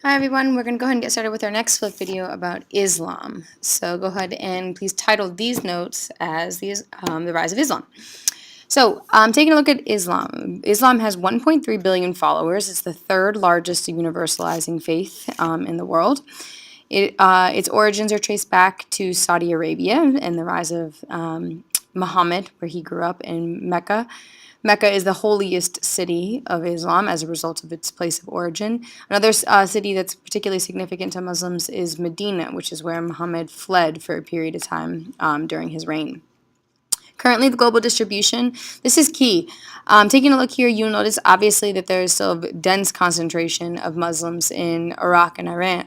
Hi everyone, we're going to go ahead and get started with our next flip video about Islam. So go ahead and please title these notes as the rise of Islam. So taking a look at Islam. Islam has 1.3 billion followers. It's the third largest universalizing faith in the world. Its origins are traced back to Saudi Arabia and the rise of Muhammad, where he grew up in Mecca. Mecca is the holiest city of Islam as a result of its place of origin. Another city that's particularly significant to Muslims is Medina, which is where Muhammad fled for a period of time during his reign. Currently, the global distribution, this is key. Taking a look here, you'll notice obviously that there is still a dense concentration of Muslims in Iraq and Iran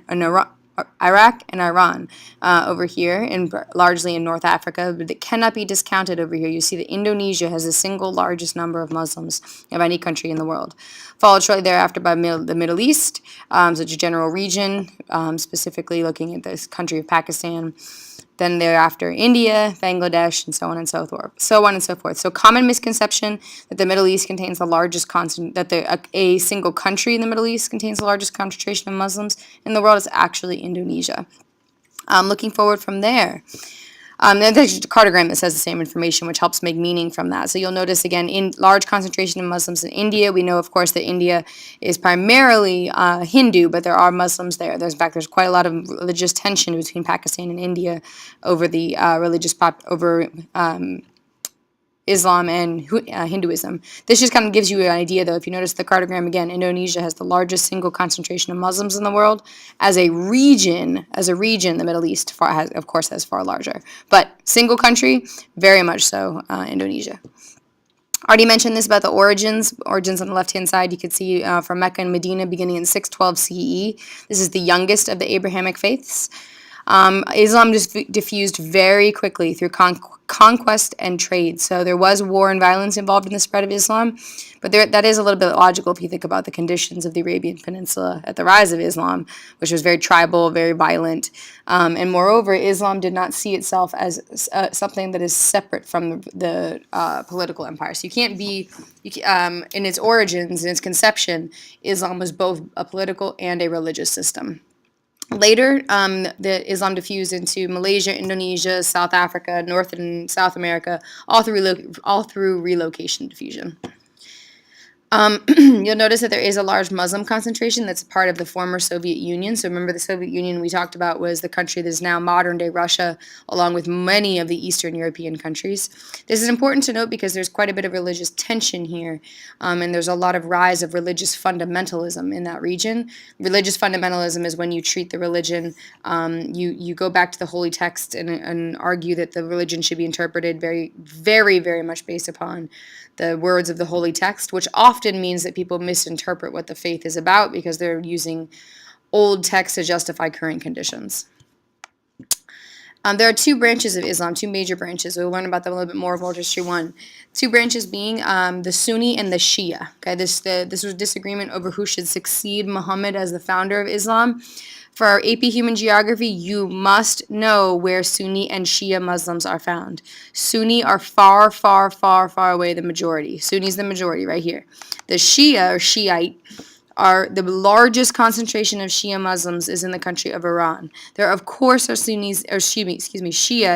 over here, and largely in North Africa, but it cannot be discounted over here. You see that Indonesia has the single largest number of Muslims of any country in the world, followed shortly thereafter by the Middle East, such a general region, specifically looking at this country of Pakistan. Then thereafter, India, Bangladesh, and so on and so forth. So common misconception that the Middle East contains the largest a single country in the Middle East contains the largest concentration of Muslims in the world is actually Indonesia. Looking forward from there. There's a cartogram that says the same information, which helps make meaning from that. So you'll notice, again, in large concentration of Muslims in India. We know, of course, that India is primarily Hindu, but there are Muslims there. There's quite a lot of religious tension between Pakistan and India over the Islam and Hinduism. This just kind of gives you an idea, though. If you notice the cartogram again, Indonesia has the largest single concentration of Muslims in the world. As a region, the Middle East, of course, has far larger. But single country, very much so, Indonesia. Already mentioned this about the origins. Origins on the left-hand side, you can see from Mecca and Medina beginning in 612 CE. This is the youngest of the Abrahamic faiths. Islam diffused very quickly through conquest and trade. So there was war and violence involved in the spread of Islam, but that is a little bit logical if you think about the conditions of the Arabian Peninsula at the rise of Islam, which was very tribal, very violent. And moreover, Islam did not see itself as something that is separate from the political empire. So you can't be, in its origins, in its conception, Islam was both a political and a religious system. Later, the Islam diffused into Malaysia, Indonesia, South Africa, North and South America, all through relocation diffusion. You'll notice that there is a large Muslim concentration that's part of the former Soviet Union. So remember, the Soviet Union we talked about was the country that is now modern-day Russia, along with many of the Eastern European countries. This is important to note because there's quite a bit of religious tension here, and there's a lot of rise of religious fundamentalism in that region. Religious fundamentalism is when you treat the religion, you go back to the holy text and argue that the religion should be interpreted very, very, very much based upon the words of the holy text, which often means that people misinterpret what the faith is about because they're using old texts to justify current conditions. There are two branches of Islam, two major branches. We'll learn about them a little bit more of World History 1. Two branches being the Sunni and the Shia. Okay, this was disagreement over who should succeed Muhammad as the founder of Islam. For our AP Human Geography, you must know where Sunni and Shia Muslims are found. Sunni are far, far, far, far away the majority. Sunni is the majority right here. The Shia, or Shiite, are the largest concentration of Shia Muslims is in the country of Iran. There, of course, are Shia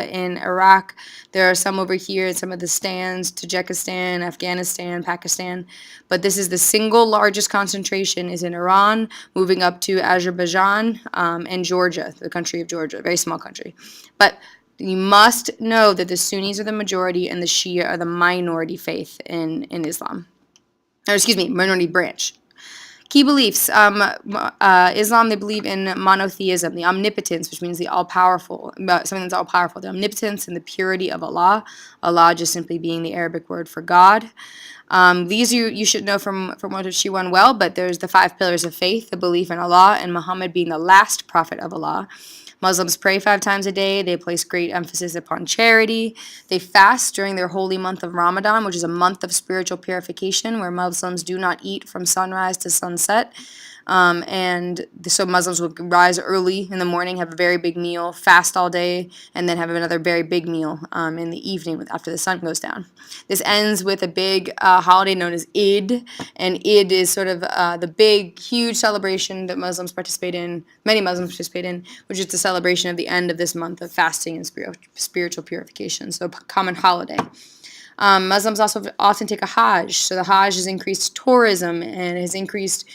in Iraq. There are some over here in some of the stands, Tajikistan, Afghanistan, Pakistan. But this is the single largest concentration is in Iran, moving up to Azerbaijan and Georgia, the country of Georgia, a very small country. But you must know that the Sunnis are the majority and the Shia are the minority faith in Islam. Minority branch. Key beliefs. Islam, they believe in monotheism, the omnipotence, which means the all-powerful, something that's all-powerful, the omnipotence and the purity of Allah. Allah just simply being the Arabic word for God. These you should know from World History 1 well, but there's the 5 pillars of faith, the belief in Allah, and Muhammad being the last prophet of Allah. Muslims pray 5 times a day. They place great emphasis upon charity. They fast during their holy month of Ramadan, which is a month of spiritual purification where Muslims do not eat from sunrise to sunset. So Muslims will rise early in the morning, have a very big meal, fast all day, and then have another very big meal in the evening after the sun goes down. This ends with a big holiday known as Eid, and Eid is sort of the big, huge celebration that Muslims participate in, many Muslims participate in, which is the celebration of the end of this month of fasting and spiritual purification, so a common holiday. Muslims also often take a Hajj. So the Hajj has increased tourism and has increased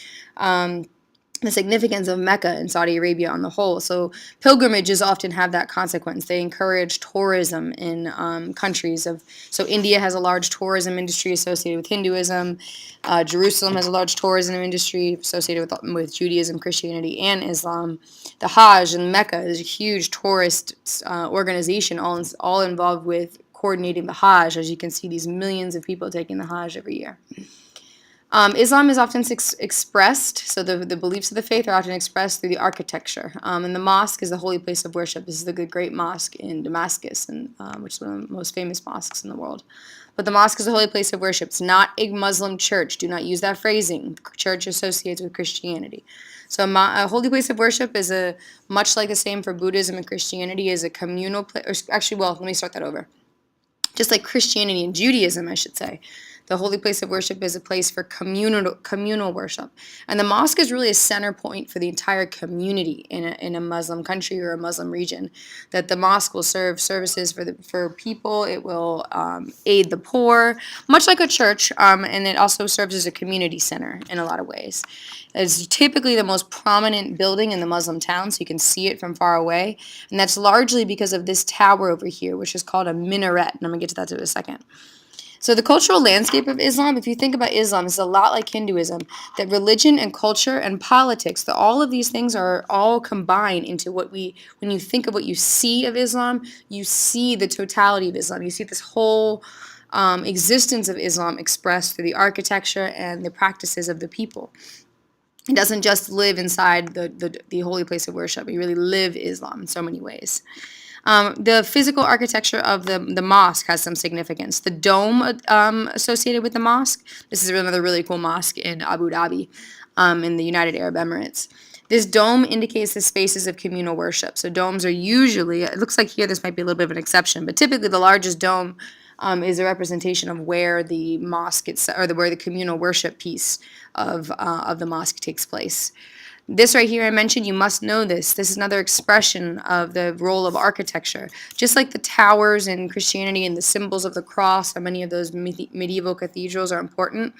the significance of Mecca and Saudi Arabia on the whole. So pilgrimages often have that consequence. They encourage tourism in countries of. So India has a large tourism industry associated with Hinduism. Jerusalem has a large tourism industry associated with Judaism, Christianity, and Islam. The Hajj in Mecca is a huge tourist organization, all involved with coordinating the Hajj. As you can see, these millions of people taking the Hajj every year. Islam is often expressed, so the beliefs of the faith are often expressed through the architecture. And the mosque is the holy place of worship. This is the great mosque in Damascus, which is one of the most famous mosques in the world. But the mosque is a holy place of worship. It's not a Muslim church. Do not use that phrasing. Church associates with Christianity. So a holy place of worship is much like the same for Buddhism and Christianity, is a communal place. Actually, well, let me start that over. Just like Christianity and Judaism, I should say. The holy place of worship is a place for communal worship. And the mosque is really a center point for the entire community in a Muslim country or a Muslim region. That the mosque will serve services for people. It will aid the poor, much like a church, and it also serves as a community center in a lot of ways. It's typically the most prominent building in the Muslim town, so you can see it from far away. And that's largely because of this tower over here, which is called a minaret. And I'm going to get to that in a second. So the cultural landscape of Islam, if you think about Islam, is a lot like Hinduism, that religion and culture and politics, that all of these things are all combined into when you think of what you see of Islam, you see the totality of Islam. You see this whole existence of Islam expressed through the architecture and the practices of the people. It doesn't just live inside the holy place of worship. You really live Islam in so many ways. The physical architecture of the mosque has some significance. The dome associated with the mosque, this is another really cool mosque in Abu Dhabi in the United Arab Emirates. This dome indicates the spaces of communal worship. So domes are usually, it looks like here this might be a little bit of an exception, but typically the largest dome is a representation of where the mosque where the communal worship piece of the mosque takes place. This right here I mentioned, you must know this. This is another expression of the role of architecture. Just like the towers in Christianity and the symbols of the cross, or many of those medieval cathedrals are important.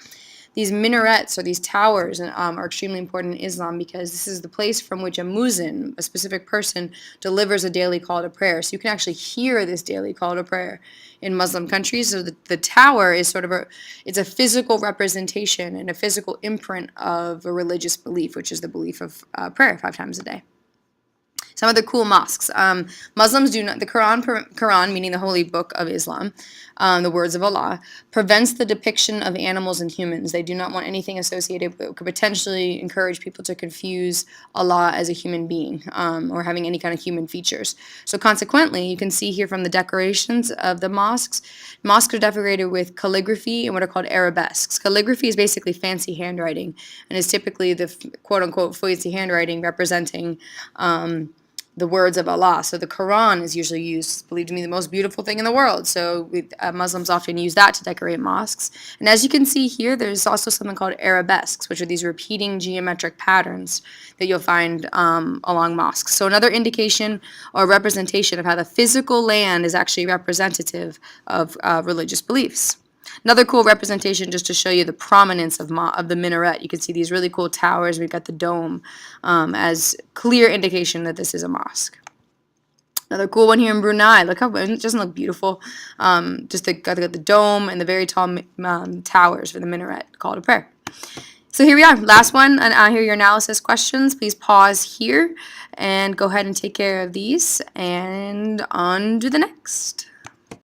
These minarets or these towers are extremely important in Islam because this is the place from which a muezzin, a specific person, delivers a daily call to prayer. So you can actually hear this daily call to prayer in Muslim countries. So the tower is sort of it's a physical representation and a physical imprint of a religious belief, which is the belief of prayer 5 times a day. Some other cool mosques. Muslims do not, the Quran, meaning the holy book of Islam, the words of Allah, prevents the depiction of animals and humans. They do not want anything associated with, could potentially encourage people to confuse Allah as a human being or having any kind of human features. So consequently, you can see here from the decorations of the mosques, mosques are decorated with calligraphy and what are called arabesques. Calligraphy is basically fancy handwriting and is typically the quote-unquote fancy handwriting representing the words of Allah. So the Quran is usually used, believed to be the most beautiful thing in the world. So Muslims often use that to decorate mosques. And as you can see here, there's also something called arabesques, which are these repeating geometric patterns that you'll find along mosques. So another indication or representation of how the physical land is actually representative of religious beliefs. Another cool representation, just to show you the prominence of the minaret. You can see these really cool towers. We've got the dome as clear indication that this is a mosque. Another cool one here in Brunei. Look how it doesn't look beautiful. Just got the dome and the very tall towers for the minaret call to prayer. So here we are. Last one, and I hear your analysis questions. Please pause here and go ahead and take care of these, and on to the next.